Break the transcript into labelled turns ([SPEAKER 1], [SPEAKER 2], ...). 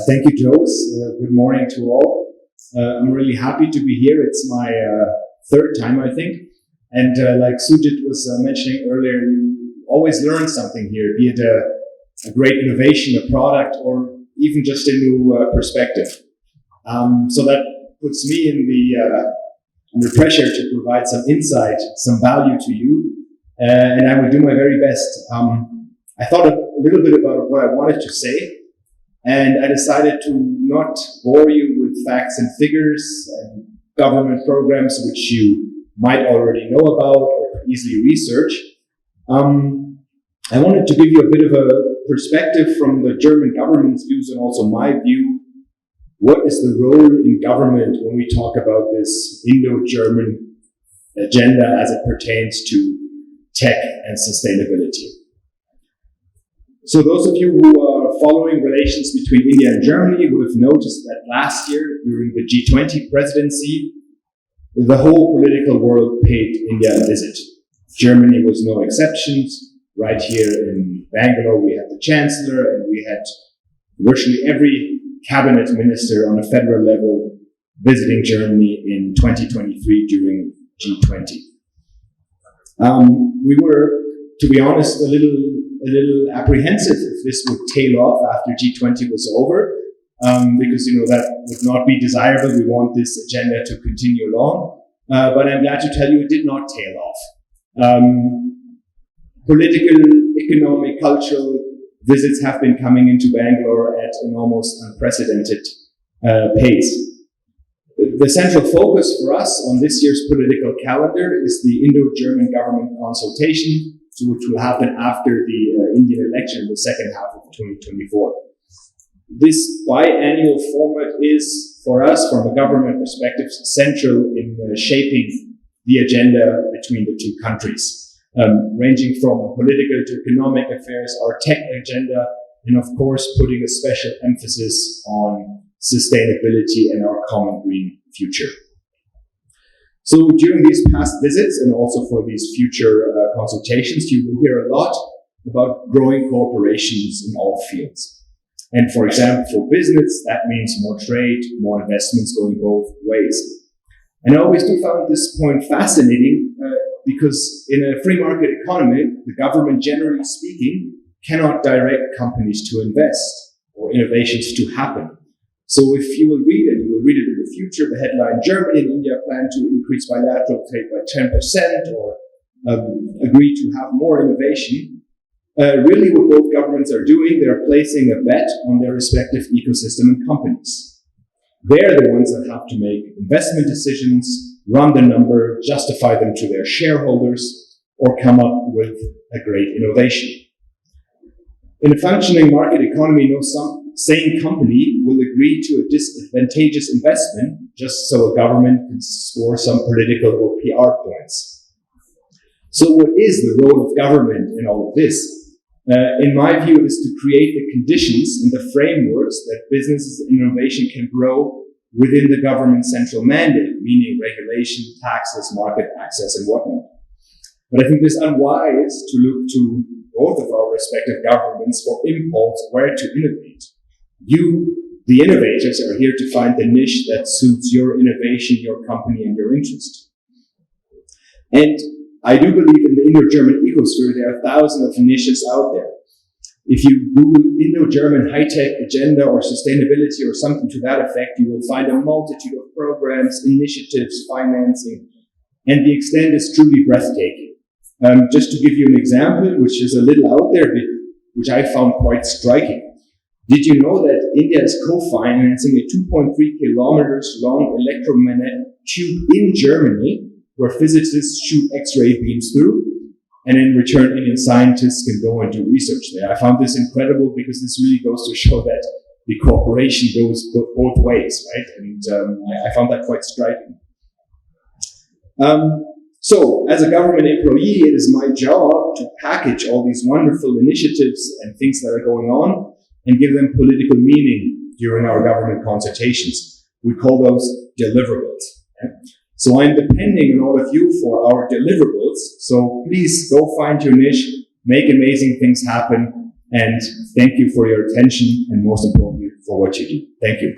[SPEAKER 1] Thank you, Jose. Good morning to all. I'm really happy to be here. It's my third time, I think. And like Sujit was mentioning earlier, you always learn something here, be it a great innovation, a product, or even just a new perspective. So that puts me under pressure to provide some insight, some value to you, and I will do my very best. I thought a little bit about what I wanted to say, and I decided to not bore you with facts and figures and government programs which you might already know about or easily research. I wanted to give you a bit of a perspective from the German government's views and also my view. What is the role in government when we talk about this Indo-German agenda as it pertains to tech and sustainability? So those of you who are following relations between India and Germany would have noticed that last year, during the G20 presidency, the whole political world paid India a visit. Germany was no exception. Right here in Bangalore, we had the Chancellor, and we had virtually every cabinet minister on a federal level visiting Germany in 2023 during G20. We were, to be honest, a little apprehensive if this would tail off after G20 was over, because that would not be desirable. We want this agenda to continue along, but I'm glad to tell you it did not tail off. Political, economic, cultural visits have been coming into Bangalore at an almost unprecedented pace. The central focus for us on this year's political calendar is the Indo-German government consultation, which will happen after the Indian election in the second half of 2024. This biannual format is, for us, from a government perspective, central in shaping the agenda between the two countries. Ranging from political to economic affairs, our tech agenda, and of course putting a special emphasis on sustainability and our common green future. So during these past visits and also for these future consultations, you will hear a lot about growing cooperations in all fields. And for example, for business, that means more trade, more investments going both ways. And I always do find this point fascinating because in a free market economy, the government, generally speaking, cannot direct companies to invest or innovations to happen. So if you will read it, you will read it in the future, the headline, Germany and India plan to increase bilateral trade by 10% or agree to have more innovation. Really what both governments are doing, they're placing a bet on their respective ecosystem and companies. They're the ones that have to make investment decisions, run the number, justify them to their shareholders, or come up with a great innovation. In a functioning market economy, no sane company will agree to a disadvantageous investment just so a government can score some political or PR points. So what is the role of government in all of this? In my view, it is to create the conditions and the frameworks that businesses and innovation can grow within the government's central mandate, meaning regulation, taxes, market access, and whatnot. But I think it's unwise to look to both of our respective governments for impulse where to innovate. You, the innovators, are here to find the niche that suits your innovation, your company, and your interest. And I do believe in the Indo-German ecosphere, there are thousands of niches out there. If you Google Indo-German high-tech agenda or sustainability or something to that effect, you will find a multitude of programs, initiatives, financing, and the extent is truly breathtaking. Just to give you an example, which is a little out there, which I found quite striking. Did you know that India is co-financing a 2.3 kilometers long electromagnetic tube in Germany where physicists shoot X-ray beams through, and in return, Indian scientists can go and do research there. I found this incredible because this really goes to show that the cooperation goes both ways, right? And I found that quite striking. So, as a government employee, it is my job to package all these wonderful initiatives and things that are going on and give them political meaning during our government consultations. We call those deliverables. Okay? So I'm depending on all of you for our deliverables. So please go find your niche, make amazing things happen, And thank you for your attention and most importantly for what you do. Thank you.